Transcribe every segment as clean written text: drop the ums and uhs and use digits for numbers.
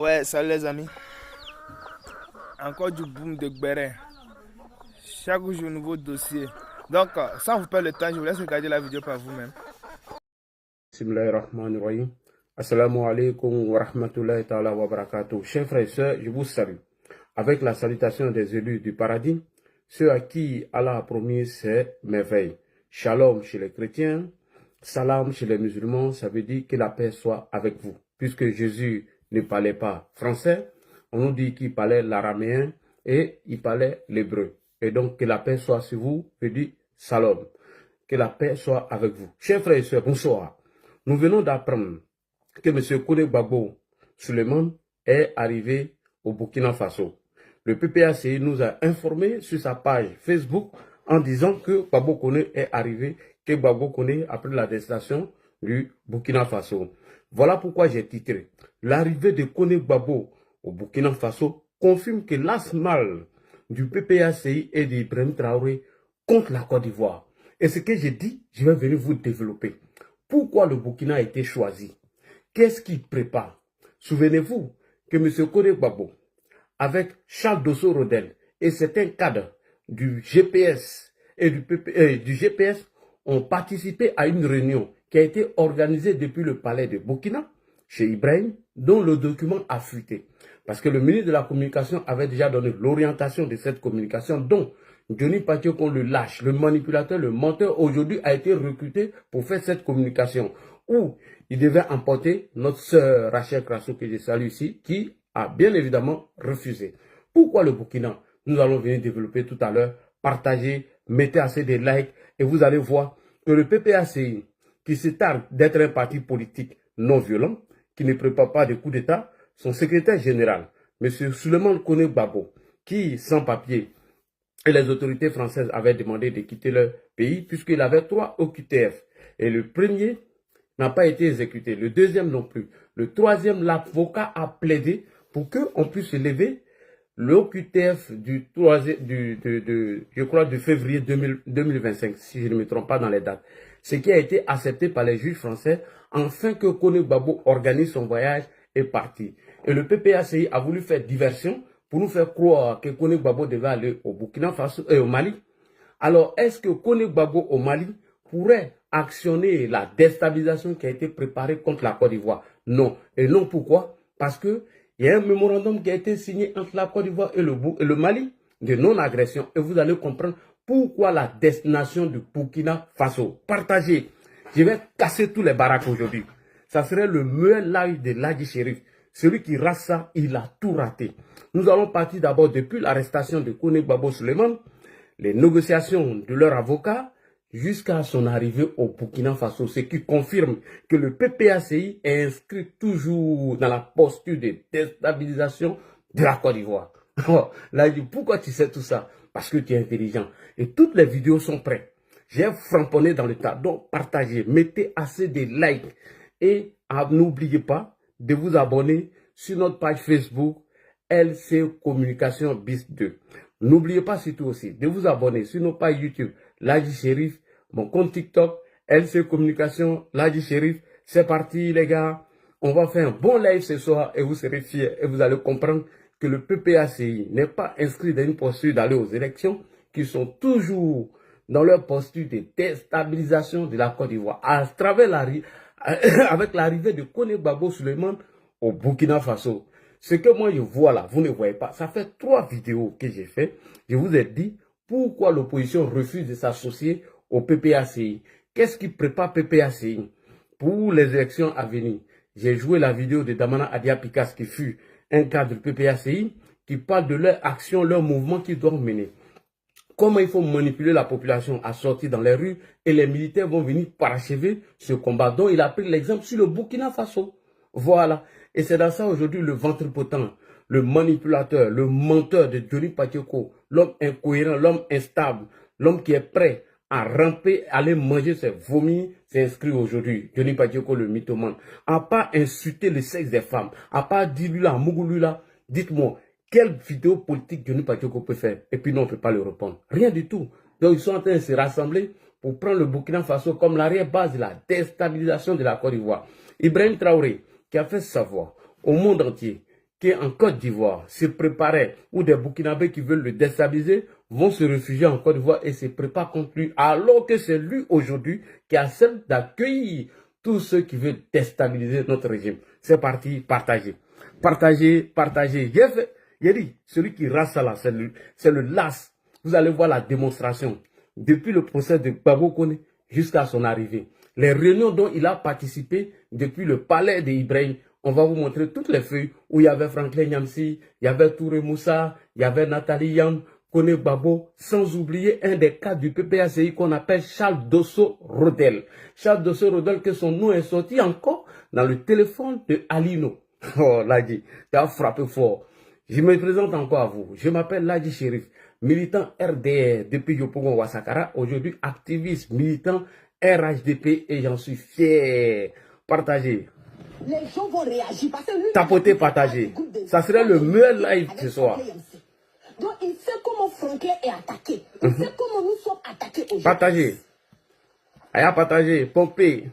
Ouais, salut les amis. Encore du boom de Gberen. Chaque jour, nouveau dossier. Donc, sans vous perdre le temps, je vous laisse regarder la vidéo par vous-même. Bismillahirrahmanirrahim. Assalamu alaikum wa rahmatullahi ta'ala wa barakatuh. Chers frères et sœurs, je vous salue. Avec la salutation des élus du paradis, ceux à qui Allah a promis ses merveilles. Shalom chez les chrétiens, salam chez les musulmans, ça veut dire que la paix soit avec vous. Puisque Jésus ne parlait pas français, on nous dit qu'il parlait l'araméen et il parlait l'hébreu. Et donc que la paix soit sur vous, je dis salam. Que la paix soit avec vous. Chers frères et sœurs, bonsoir. Nous venons d'apprendre que M. Kone Gbagbo Suleiman est arrivé au Burkina Faso. Le PPACI nous a informé sur sa page Facebook en disant que Gbagbo Kone est arrivé, que Gbagbo Kone a pris la destination du Burkina Faso. Voilà pourquoi j'ai titré « L'arrivée de Kone Gbagbo au Burkina Faso confirme que l'as-mal du PPACI et d'Ibrahim Traoré contre la Côte d'Ivoire. » Et ce que j'ai dit, je vais venir vous développer. Pourquoi le Burkina a été choisi? Qu'est-ce qu'il prépare? Souvenez-vous que M. Kone Gbagbo, avec Charles Dosso Rodel et certains cadres du GPS et du GPS ont participé à une réunion qui a été organisée depuis le palais de Burkina, chez Ibrahim, dont le document a fuité. Parce que le ministre de la Communication avait déjà donné l'orientation de cette communication, dont Johnny Patioko, le lâche, le manipulateur, le menteur, aujourd'hui a été recruté pour faire cette communication. Où il devait emporter notre sœur Rachel Krasso, que je salue ici, qui a bien évidemment refusé. Pourquoi le Burkina? Nous allons venir développer tout à l'heure, partager, mettez assez de likes et vous allez voir que le PPACI, qui se targue d'être un parti politique non violent, qui ne prépare pas de coup d'État, son secrétaire général, M. Suleiman Kone Gbagbo, qui, sans papier, et les autorités françaises avaient demandé de quitter leur pays puisqu'il avait 3 OQTF. Et le premier n'a pas été exécuté, le deuxième non plus. Le troisième, l'avocat a plaidé pour qu'on puisse lever le OQTF je crois, de février 2025, si je ne me trompe pas dans les dates. Ce qui a été accepté par les juges français, afin que Kone Gbagbo organise son voyage et parti. Et le PPACI a voulu faire diversion pour nous faire croire que Kone Gbagbo devait aller au Burkina Faso et au Mali. Alors, est-ce que Kone Gbagbo au Mali pourrait actionner la déstabilisation qui a été préparée contre la Côte d'Ivoire? Non. Et non, pourquoi? Parce qu'il y a un mémorandum qui a été signé entre la Côte d'Ivoire et le Mali de non-agression. Et vous allez comprendre pourquoi la destination du Burkina Faso. Partagez. Je vais casser tous les baraques aujourd'hui. Ça serait le meilleur live de Ladji Chérif. Celui qui rate ça, il a tout raté. Nous allons partir d'abord depuis l'arrestation de Kone Gbagbo Suleiman, les négociations de leur avocat, jusqu'à son arrivée au Burkina Faso, ce qui confirme que le PPACI est inscrit toujours dans la posture de déstabilisation de la Côte d'Ivoire. Là, il dit, pourquoi tu sais tout ça? Parce que tu es intelligent. Et toutes les vidéos sont prêtes. J'ai framponné dans le tas. Donc, partagez, mettez assez de likes. Et n'oubliez pas de vous abonner sur notre page Facebook LC Communication BIS 2. N'oubliez pas surtout aussi de vous abonner sur nos pages YouTube Ladji Chérif, mon compte TikTok LC Communication Ladji Chérif. C'est parti les gars, on va faire un bon live ce soir et vous serez fiers et vous allez comprendre que le PPACI n'est pas inscrit dans une posture d'aller aux élections, qui sont toujours dans leur posture de déstabilisation de la Côte d'Ivoire à travers avec l'arrivée de Kone Gbagbo Suleiman au Burkina Faso. Ce que moi je vois là, vous ne voyez pas. Ça fait 3 vidéos que j'ai fait. Je vous ai dit pourquoi l'opposition refuse de s'associer au PPACI. Qu'est-ce qui prépare PPACI pour les élections à venir? J'ai joué la vidéo de Damana Adia Pikas, qui fut un cadre du PPACI, qui parle de leur action, leur mouvement qu'ils doivent mener. Comment il faut manipuler la population à sortir dans les rues et les militaires vont venir parachever ce combat dont il a pris l'exemple sur le Burkina Faso. Voilà. Et c'est dans ça aujourd'hui le ventripotent, le manipulateur, le menteur de Johnny Patioko, l'homme incohérent, l'homme instable, l'homme qui est prêt à ramper, aller manger ses vomis, s'est inscrit aujourd'hui. Johnny Patioko, le mythomane. À pas insulter le sexe des femmes, à pas dire lui là, Mougou lui là, dites-moi, quelle vidéo politique Johnny Patioko peut faire? Et puis non, on ne peut pas le répondre. Rien du tout. Donc ils sont en train de se rassembler pour prendre le Burkina Faso comme l'arrière-base de la déstabilisation de la Côte d'Ivoire. Ibrahim Traoré, qui a fait savoir au monde entier qui est en Côte d'Ivoire se préparait, ou des Burkinabés qui veulent le déstabiliser, vont se réfugier en Côte d'Ivoire et se préparent contre lui, alors que c'est lui aujourd'hui qui accepte d'accueillir tous ceux qui veulent déstabiliser notre régime. C'est parti, partagez. Partagez, partagez. J'ai dit, celui qui rase ça là, c'est le LAS. Vous allez voir la démonstration. Depuis le procès de Gbagbo Kone jusqu'à son arrivée. Les réunions dont il a participé depuis le palais d'Ibrahim. On va vous montrer toutes les feuilles où il y avait Franklin Nyamsi, il y avait Touré Moussa, il y avait Nathalie Yam, Kone Gbagbo, sans oublier un des cadres du PPACI qu'on appelle Charles Dosso Rodel. Charles Dosso Rodel, que son nom est sorti encore dans le téléphone de Alino. Oh, Ladji, tu as frappé fort. Je me présente encore à vous. Je m'appelle Ladji Chérif, militant RDR depuis Yopougon Ouassakara, aujourd'hui activiste, militant RHDP et j'en suis fier. Partagez. Les gens vont réagir parce que lui, Tapotez, partagez. Ça serait le meilleur live ce soir. Donc il sait comment Franklin est attaqué. Il sait comment nous sommes attaqués aujourd'hui. Partagez. Allez, partagez. Pompez.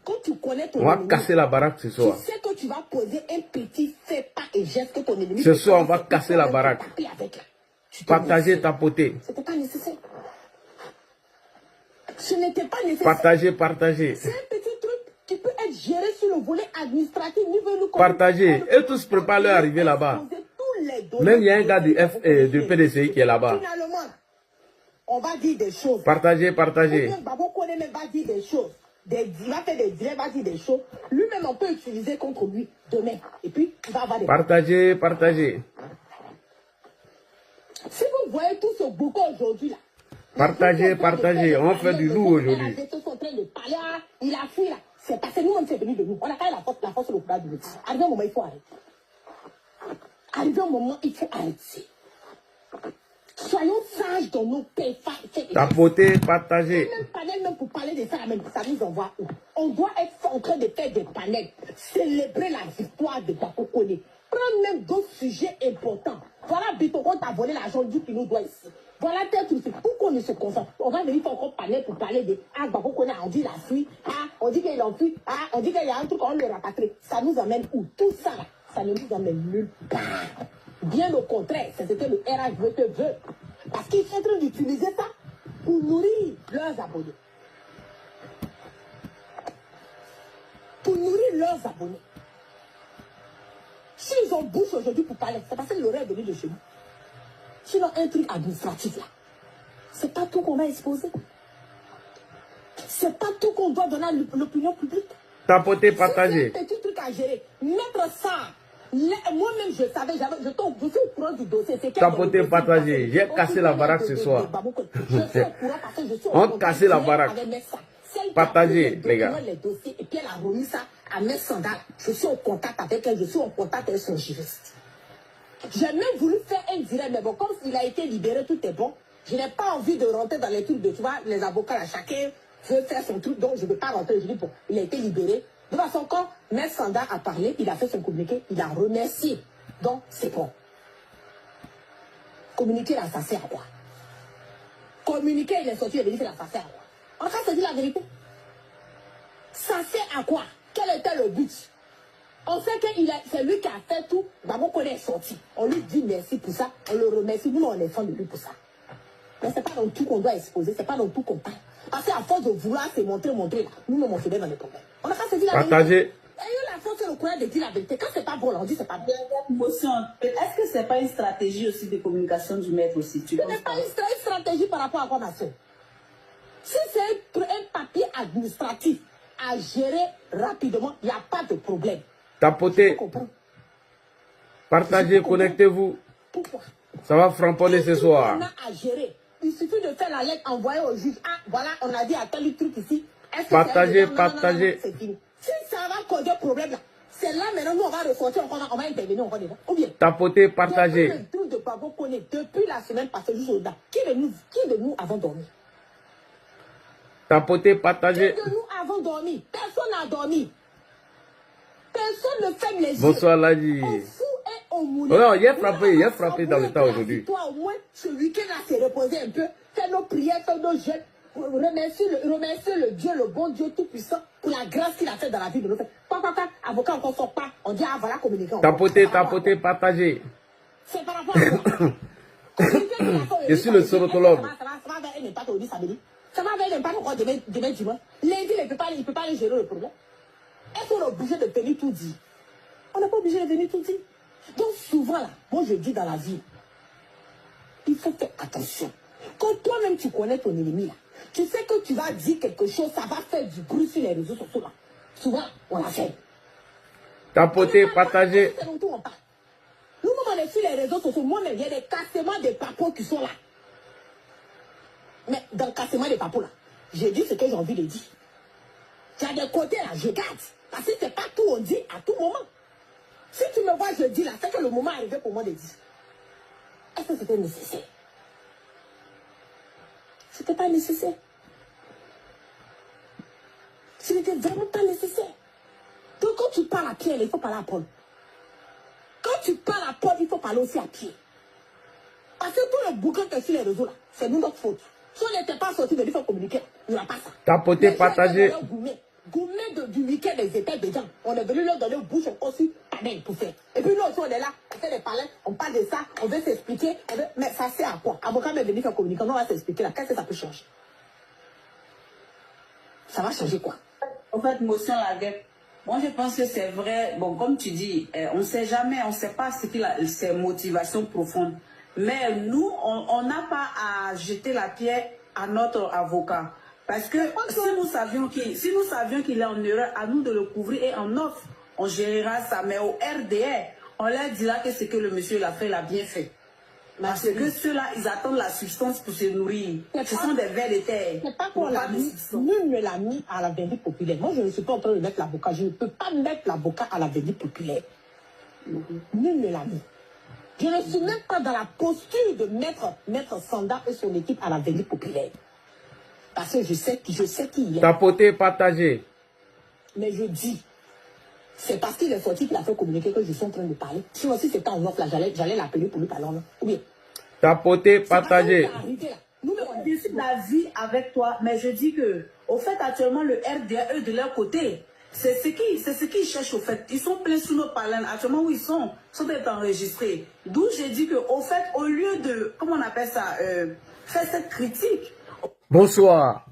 Quand tu connais ton On va ennemi, casser la baraque ce soir. tu sais que tu vas poser un petit fait pas et geste que ton ennemi. Ce soir, on va casser la baraque. Partagez, tapotez. C'était pas nécessaire. Ce n'était pas nécessaire. Partagez, partagez. C'est un petit truc qui peut être géré sur le volet administratif. Partagez. Et tous préparent leur arrivée là-bas. Même il y a un gars du PDCI qui est là-bas. Finalement, on va dire des choses. Partagez, partagez. Gbagbo Kone va dire des choses. Il va faire des directs, va dire des choses. Lui-même, on peut utiliser contre lui demain. Et puis, il va avoir des... Partagez, partagez. Si vous voyez tout ce boucan aujourd'hui là. Partagez, partagez. On fait du lourd aujourd'hui. Ils sont en train de parler, il a fui là. C'est parce que nous-mêmes, c'est venu de nous. On a quand même la force sur le pouvoir de nous. Arrivé un moment, il faut arrêter. Arrivé un moment, il faut arrêter. Soyons sages dans nos pays. Tapotez, partagez. Même panel, même pour parler de ça, même, ça nous envoie où? On doit être en train de faire des panels, célébrer la victoire de Gbagbo Kone. Prendre même d'autres sujets importants. Voilà, Bito, on t'a volé l'argent du qui nous doit ici. Voilà tel truc. Pourquoi on ne se concentre? On va venir faire encore panel pour parler de Gbagbo Kone, on dit la fuite, on dit qu'il a fui, on dit qu'il y a un truc, on le rapatrie. Ça nous amène où? Tout ça là, ça ne nous amène nulle part. Bien au contraire, c'est ce que le RHDP veut. Parce qu'ils sont en train d'utiliser ça pour nourrir leurs abonnés. Pour nourrir leurs abonnés. S'ils ont bouche aujourd'hui pour parler, c'est parce que l'oreille est venue de chez nous. Sinon, un truc administratif là, c'est pas tout qu'on va exposer. C'est pas tout qu'on doit donner à l'opinion publique. Tapotez, partagez. C'est un petit truc à gérer. Mettre ça. Moi-même, je savais, je suis au courant du dossier. Tapotez, partagez. J'ai cassé la baraque ce soir. Je suis au courant parce que je suis au On casse la baraque. Partagez, les gars. Les dossiers, et puis elle a remis ça à mes sandales. Je suis en contact avec elle, je suis en contact avec son juriste. J'ai même voulu faire un direct, mais bon, comme il a été libéré, tout est bon. Je n'ai pas envie de rentrer dans les trucs de, tu vois, les avocats, là, chacun veut faire son truc, donc je ne veux pas rentrer. Je dis, bon, il a été libéré. De toute façon, quand M. Sanda a parlé, il a fait son communiqué, il a remercié. Donc, c'est bon. Communiquer là, ça sert à quoi? Communiquer, il est sorti, il est dit, ça sert à quoi? En fait, c'est dit la vérité. Ça sert à quoi? Quel était le but? On sait que c'est lui qui a fait tout. Gbagbo Kone est sorti. On lui dit merci pour ça. On le remercie. Nous, on est fans de lui pour ça. Mais ce n'est pas dans tout qu'on doit exposer. Ce n'est pas dans tout qu'on parle. Parce qu'à force de vouloir se montrer, là, nous, on se met dans les problèmes. On n'a pas se dit la vérité. Partagez. Ayons la force et le courage de dire la vérité. Quand c'est pas bon, on dit c'est pas bon. Est-ce que c'est pas une stratégie aussi de communication du maître aussi? Ce n'est pas une stratégie par rapport à quoi, ma soeur? Si c'est un papier administratif à gérer rapidement, il n'y a pas de problème. Tapotez. Partagez, connectez-vous. Pourquoi? Ça va framponner ce soir. On a à gérer. Il suffit de faire la lettre envoyée au juge. Ah, voilà, on a dit à tel truc ici. Partagez, partagez. C'est fini. Si ça va causer problème là, c'est là maintenant, nous on va ressortir, on va intervenir encore dedans. Ou bien. Tapotez, partagez. Le truc de Gbagbo Kone depuis la semaine passée jusqu'au-delà. Qui de nous avons dormi? Tapotez, partagez. Qui de nous avons dormi? Personne n'a dormi. Personne ne ferme les yeux. Bonsoir, Ladji. On fout et on moule. Non, il a frappé dans le temps aujourd'hui. Toi, au moins, ce week-end-là, c'est reposer un peu, faire nos prières, faire nos jeûnes. remercie le Dieu, le bon Dieu tout-puissant, pour la grâce qu'il a fait dans la vie de nos frères. Papa, avocat, on ne sort pas. On dit, ah voilà, communiquant. Tapoter, partagez. C'est par rapport à moi. Je suis le sorotologue. Ça va vers un impact au 10 samedi. Ça va vers un impact encore demain dimanche. Lundi, il ne peut pas aller gérer le problème. Est-ce qu'on est obligé de venir tout dire? On n'est pas obligé de venir tout dire. Donc souvent, là, moi je dis dans la vie, il faut faire attention. Quand toi-même tu connais ton ennemi, là, tu sais que tu vas dire quelque chose, ça va faire du bruit sur les réseaux sociaux. Là. Souvent, on l'a fait. Tapoter, partagez. Nous, on est sur les réseaux sociaux, moi-même, il y a des cassements de papos qui sont là. Mais dans le cassement des papos, là, j'ai dit ce que j'ai envie de dire. Il y a des côtés, là, je garde. Parce que c'est pas tout on dit à tout moment. Si tu me vois, je dis là, c'est que le moment est arrivé pour moi de dire. Est-ce que c'était nécessaire? C'était pas nécessaire. Ce n'était vraiment pas nécessaire. Donc quand tu parles à Pierre, il faut parler à Paul. Quand tu parles à Paul, il faut parler aussi à Pierre. Parce que tout le bouquin qui est sur les réseaux là, c'est nous notre faute. Si on n'était pas sorti de lui faire communiquer, il n'y aura pas ça. Tapoter, partagez. Gourmet du week-end des états des gens. On est venu leur donner une bouche encore sur panel pour faire. Et puis nous aussi on est là, on fait des palais, on parle de ça, on veut s'expliquer. Mais ça sert à quoi? Avocat est venu faire communiquer, on va s'expliquer là. Qu'est-ce que ça peut changer? Ça va changer quoi? En fait, motion la guerre. Moi, je pense que c'est vrai. Bon, comme tu dis, on ne sait jamais, on ne sait pas ce qu'il a, ses motivations profondes. Mais nous, on n'a pas à jeter la pierre à notre avocat. Parce que si nous savions qu'il est en erreur, à nous de le couvrir et en offre, on gérera ça. Mais au RDR, on leur dira que ce que le monsieur l'a fait, l'a bien fait. Parce que ceux-là, ils attendent la substance pour se nourrir. Ce sont des vers de terre. C'est pas qu'on l'a mis, nul ne l'a mis à la verdict populaire. Moi, je ne suis pas en train de mettre l'avocat. Je ne peux pas mettre l'avocat à la verdict populaire. Nul ne l'a mis. Je ne suis même pas dans la posture de mettre Sanda et son équipe à la verdict populaire. Parce que je sais qui il est. Tapoter, partagez. Mais je dis, c'est parce qu'il est sorti qu'il a fait communiquer que je suis en train de parler. Sinon, si c'était en offre, là, j'allais l'appeler pour lui parler. Ou bien. Tapoter, partagez. Nous, je suis d'avis avec toi, mais je dis que, au fait, actuellement, le RDA, eux, de leur côté, c'est ce qu'ils cherchent, au fait. Ils sont pleins sous nos palines. Actuellement, où ils sont enregistrés. D'où j'ai dit que, au fait, au lieu de, comment on appelle ça, faire cette critique. Bonsoir.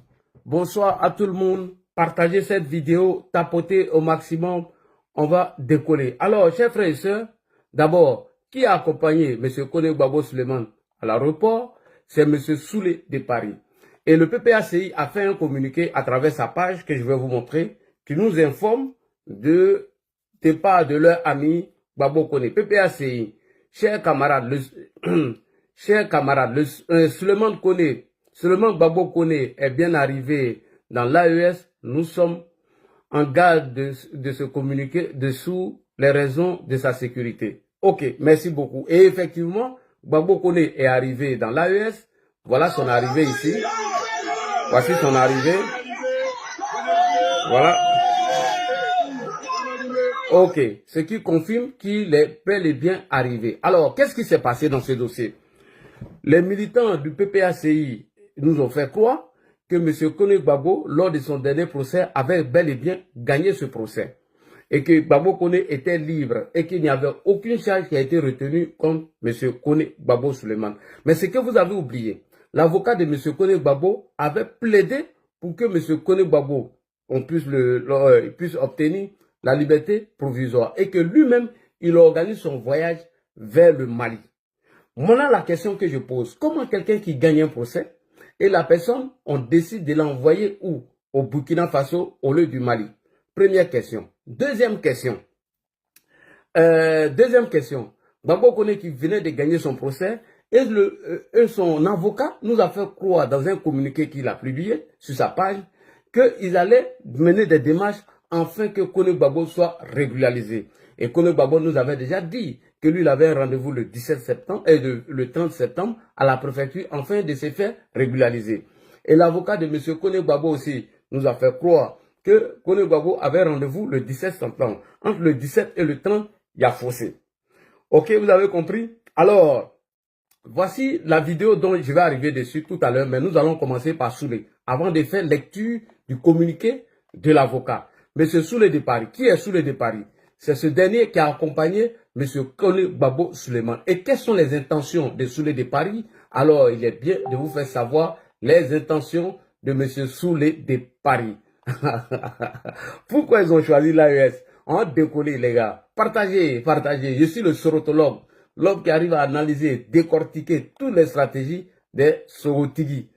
Bonsoir à tout le monde. Partagez cette vidéo, tapotez au maximum. On va décoller. Alors, chers frères et sœurs, d'abord, qui a accompagné M. Kone Gbagbo Suleiman à l'aéroport? C'est M. Soulé de Paris. Et le PPACI a fait un communiqué à travers sa page que je vais vous montrer, qui nous informe de départ de leur ami Gbagbo Kone. PPACI, chers camarades, Suleiman Gbagbo Kone est bien arrivé dans l'AES. Nous sommes en garde de se communiquer dessous les raisons de sa sécurité. Ok, merci beaucoup. Et effectivement, Gbagbo Kone est arrivé dans l'AES. Voilà son arrivée ici. Voici son arrivée. Voilà. Ok, ce qui confirme qu'il est bel et bien arrivé. Alors, qu'est-ce qui s'est passé dans ce dossier? Les militants du PPACI nous ont fait croire que M. Kone Gbagbo, lors de son dernier procès, avait bel et bien gagné ce procès. Et que Gbagbo Kone était libre et qu'il n'y avait aucune charge qui a été retenue contre M. Kone Gbagbo Suleiman. Mais ce que vous avez oublié, l'avocat de M. Kone Gbagbo avait plaidé pour que M. Kone Gbagbo puisse obtenir la liberté provisoire et que lui-même, il organise son voyage vers le Mali. Maintenant, la question que je pose, comment quelqu'un qui gagne un procès et la personne, on décide de l'envoyer où? Au Burkina Faso au lieu du Mali. Première question. Deuxième question. Gbagbo Kone qui venait de gagner son procès et son avocat nous a fait croire dans un communiqué qu'il a publié sur sa page qu'ils allaient mener des démarches afin que Kone Gbagbo soit régularisé. Et Kone Gbagbo nous avait déjà dit que lui, il avait un rendez-vous le 17 septembre et le 30 septembre à la préfecture afin de se faire régulariser. Et l'avocat de M. Kone Gbagbo aussi nous a fait croire que Kone Gbagbo avait rendez-vous le 17 septembre. Entre le 17 et le 30, il y a fossé. Ok, vous avez compris? Alors, voici la vidéo dont je vais arriver dessus tout à l'heure, mais nous allons commencer par Soulé, avant de faire lecture du communiqué de l'avocat. Monsieur Soulé de Paris, qui est Soulé de Paris? C'est ce dernier qui a accompagné Monsieur Kone Gbagbo Souleymane. Et quelles sont les intentions de Soulé de Paris? Alors, il est bien de vous faire savoir les intentions de Monsieur Soulé de Paris. Pourquoi ils ont choisi l'AES? On a décollé, les gars. Partagez, partagez. Je suis le sorotologue, l'homme qui arrive à analyser, décortiquer toutes les stratégies des Sorotigi.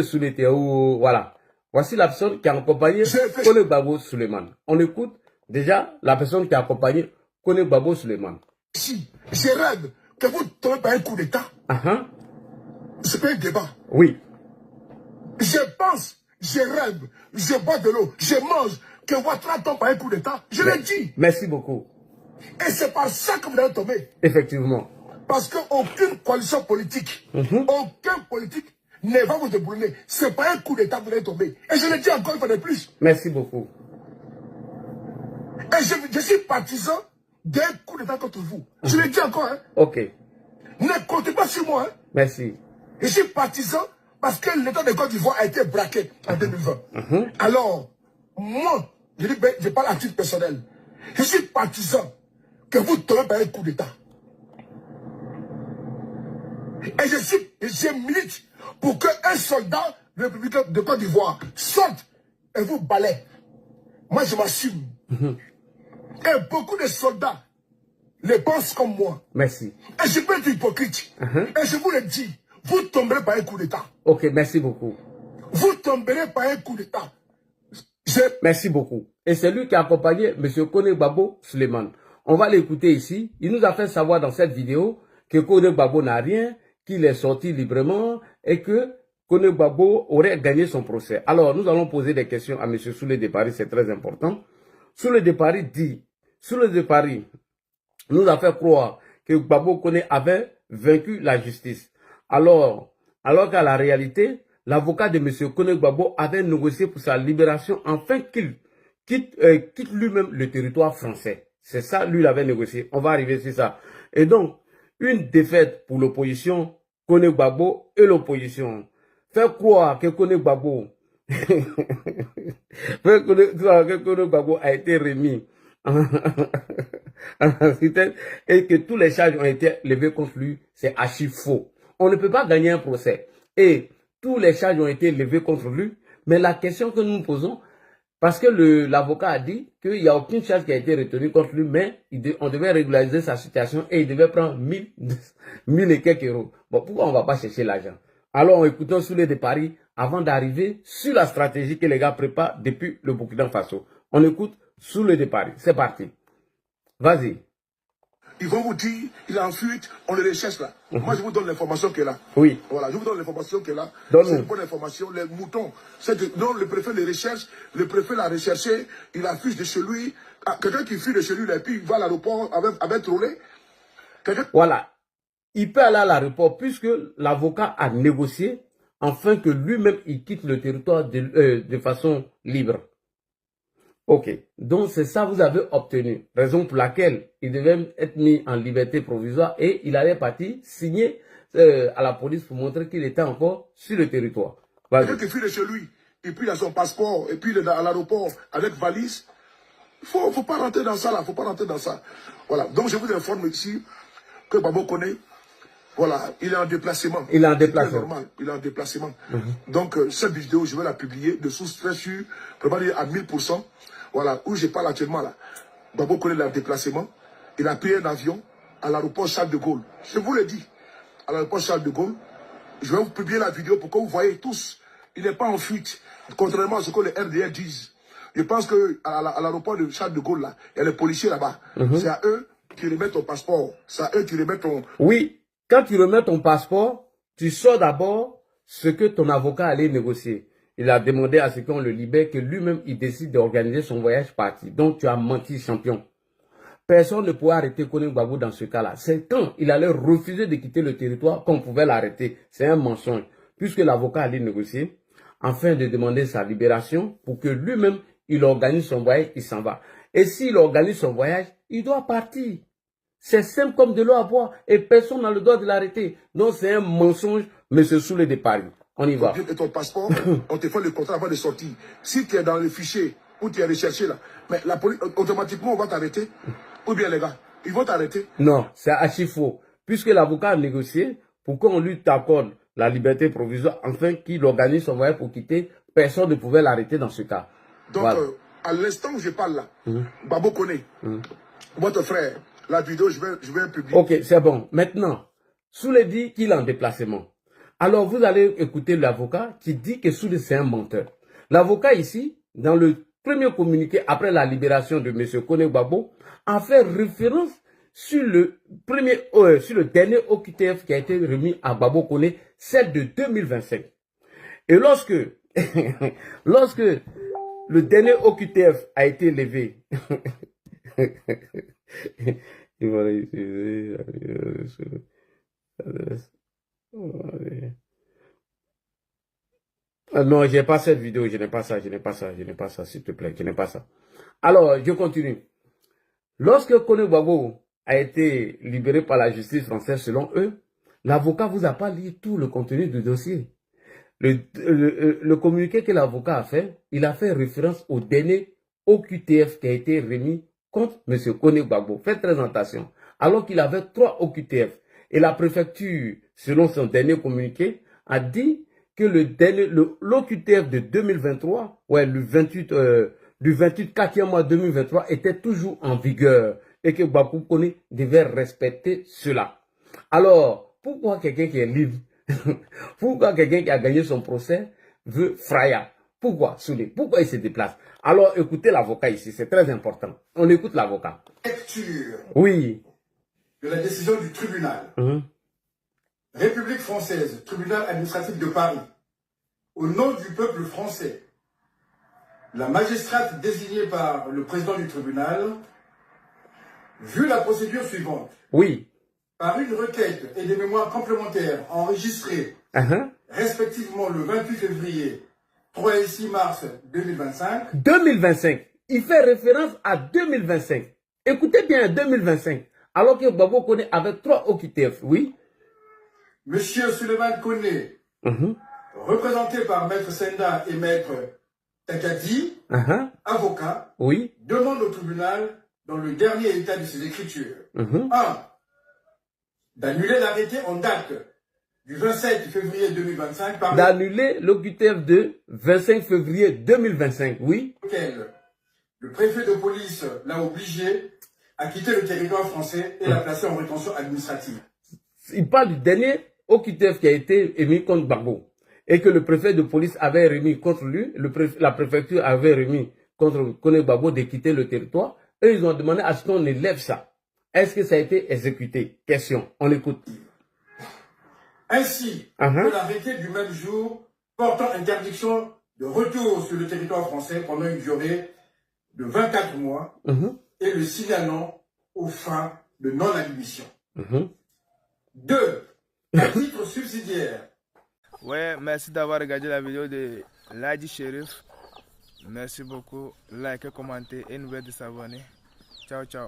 Soulé Théo, voilà. Voici la personne qui a accompagné Kone Gbagbo Souleymane. On écoute déjà la personne qui a accompagné Kone Gbagbo Souleymane. Si je rêve que vous tombez par un coup d'État, c'est pas un débat. Oui. Je pense, je rêve, je bois de l'eau, je mange, que Ouattara tombe par un coup d'État. Je l'ai dit. Merci beaucoup. Et c'est par ça que vous allez tomber. Effectivement. Parce qu'aucune coalition politique, aucun politique ne va vous déboulonner. C'est pas un coup d'État que vous allez tomber. Et je le dis encore une fois de plus. Merci beaucoup. Et je suis partisan d'un coup d'État contre vous. Je le dis encore. Hein. Ok. Ne comptez pas sur moi. Hein. Merci. Je suis partisan parce que l'État de Côte d'Ivoire a été braqué en 2020. Alors, moi, je parle à titre personnel. Je suis partisan que vous tombez par un coup d'État. Et je milite pour qu'un soldat républicain de Côte d'Ivoire sorte et vous balaie. Moi, je m'assume. Et beaucoup de soldats les pensent comme moi. Merci. Et je peux être hypocrite. Et je vous le dis, vous tomberez par un coup d'État. Ok, merci beaucoup. Vous tomberez par un coup d'État. Merci beaucoup. Et c'est lui qui a accompagné M. Kone Gbagbo Souleymane. On va l'écouter ici. Il nous a fait savoir dans cette vidéo que Kone Gbagbo n'a rien, qu'il est sorti librement et que Kone Gbagbo aurait gagné son procès. Alors, nous allons poser des questions à M. Soulé de Paris, c'est très important. Soulé de Paris dit, Soulé de Paris nous a fait croire que Gbagbo Kone avait vaincu la justice. Alors qu'à la réalité, l'avocat de M. Kone Gbagbo avait négocié pour sa libération afin qu'il quitte lui-même le territoire français. C'est ça, lui, il avait négocié. On va arriver sur ça. Et donc, une défaite pour l'opposition, Kone Gbagbo et l'opposition. Faire croire que Kone Gbagbo a été remis et que tous les charges ont été levées contre lui, c'est archi faux. On ne peut pas gagner un procès. Et tous les charges ont été levées contre lui. Mais la question que nous nous posons, parce que l'avocat a dit qu'il n'y a aucune charge qui a été retenue contre lui, mais on devait régulariser sa situation et il devait prendre 1000 et quelques euros. Bon, pourquoi on ne va pas chercher l'argent? Alors, écoutons Soulé de Paris avant d'arriver sur la stratégie que les gars préparent depuis le Burkina Faso. On écoute Soulé de Paris. C'est parti. Vas-y. Ils vont vous dire, il est en fuite, on le recherche là. Moi, je vous donne l'information qui est là. Oui. Voilà, je vous donne l'information qui est là. Donne-nous. C'est une bonne information. Les moutons, donc le préfet les recherche, le préfet l'a recherché, il a fui de chez lui. Quelqu'un qui fuit de chez lui, là, et puis il va à l'aéroport avec trollé. Voilà. Il peut aller à l'aéroport puisque l'avocat a négocié afin que lui-même il quitte le territoire de façon libre. Ok, donc c'est ça que vous avez obtenu, raison pour laquelle il devait être mis en liberté provisoire et il allait partir signer à la police pour montrer qu'il était encore sur le territoire. Quelqu'un qui fuit de chez lui, et puis il a son passeport, et puis il est à l'aéroport avec valise. Faut pas rentrer dans ça là, faut pas rentrer dans ça. Voilà, donc je vous informe ici que Gbagbo Kone, voilà, il est en déplacement. Il est en déplacement. Normal, il est en déplacement. Donc cette vidéo, je vais la publier de source très sûre, probablement à 1000%. Voilà, où je parle actuellement là. Gbagbo Kone est en déplacement. Il a pris un avion à l'aéroport Charles de Gaulle. Je vous l'ai dit. À l'aéroport Charles de Gaulle. Je vais vous publier la vidéo pour que vous voyez tous. Il n'est pas en fuite. Contrairement à ce que les RDR disent. Je pense qu'à l'aéroport de Charles de Gaulle, là, il y a les policiers là-bas. C'est à eux qui remettent ton passeport. C'est à eux qui remettent ton... Oui, quand tu remets ton passeport, tu sors d'abord ce que ton avocat allait négocier. Il a demandé à ce qu'on le libère, que lui-même, il décide d'organiser son voyage parti. Donc, tu as menti, champion. Personne ne pouvait arrêter Kone Gbagbo dans ce cas-là. C'est quand il allait refuser de quitter le territoire qu'on pouvait l'arrêter. C'est un mensonge. Puisque l'avocat allait négocier, afin de demander sa libération, pour que lui-même, il organise son voyage, il s'en va. Et s'il organise son voyage, il doit partir. C'est simple comme de l'eau à boire et personne n'a le droit de l'arrêter. Donc c'est un mensonge, M. Soulé de Paris. On y va. Et ton passeport, on te fait le contrat avant de sortir. Si tu es dans le fichier où tu es recherché là, mais la police, automatiquement, on va t'arrêter. Ou bien les gars, ils vont t'arrêter. Non, c'est archi faux. Puisque l'avocat a négocié pour qu'on lui accorde la liberté provisoire, afin qu'il organise son voyage pour quitter, personne ne pouvait l'arrêter dans ce cas. Donc, voilà. à l'instant où je parle là, Babo connaît. Votre frère, la vidéo, je vais publier. Ok, c'est bon. Maintenant, Soulé dit qu'il est en déplacement. Alors, vous allez écouter l'avocat qui dit que Soulé, c'est un menteur. L'avocat ici, dans le premier communiqué après la libération de M. Kone Gbagbo, a fait référence sur le dernier OQTF qui a été remis à Gbagbo Kone, celle de 2025. Et lorsque le dernier OQTF a été levé, non, je n'ai pas cette vidéo, je n'ai pas ça, s'il te plaît, je n'ai pas ça. Alors, je continue. Lorsque Kone Gbagbo a été libéré par la justice française, selon eux, l'avocat vous a pas lu tout le contenu du dossier. Le communiqué que l'avocat a fait, il a fait référence au dernier OQTF qui a été remis contre M. Kone Gbagbo. Faites très attention. Alors qu'il avait 3 OQTF. Et la préfecture, selon son dernier communiqué, a dit que l'OQTF de 2023, ouais, du 28 4e mois 2023, était toujours en vigueur et que Gbagbo Kone devait respecter cela. Alors, pourquoi quelqu'un qui est libre, pourquoi quelqu'un qui a gagné son procès veut fraya? Pourquoi Soulé? Pourquoi il se déplace? Alors, écoutez l'avocat ici, c'est très important. On écoute l'avocat. Lecture. Oui. De la décision du tribunal. République française, tribunal administratif de Paris. Au nom du peuple français, la magistrate désignée par le président du tribunal, vu la procédure suivante. Oui. Par une requête et des mémoires complémentaires enregistrées respectivement le 28 février, 3 et 6 mars 2025. 2025. Il fait référence à 2025. Écoutez bien 2025. Alors que Gbagbo Kone avait 3 OQTF, oui. Monsieur Souleymane Kone, représenté par Maître Senda et Maître Takati, avocat, oui, demande au tribunal, dans le dernier état de ses écritures, 1. D'annuler l'arrêté en date du 27 février 2025 par d'annuler l'OQTF de 25 février 2025, oui. Lequel le préfet de police l'a obligé à quitter le territoire français et l'a placé en rétention administrative. Il parle du dernier OQTF qui a été émis contre Gbagbo et que le préfet de police avait remis contre lui, la préfecture avait remis contre Kone Gbagbo de quitter le territoire et ils ont demandé à ce qu'on élève ça. Est-ce que ça a été exécuté? Question, on écoute. Ainsi que l'arrêté du même jour portant interdiction de retour sur le territoire français pendant une durée de 24 mois et le signalant aux fins de non-admission. 2. À titre subsidiaire. Ouais, merci d'avoir regardé la vidéo de Ladji Cherif. Merci beaucoup. Likez, commentez et n'oubliez pas de s'abonner. Ciao, ciao.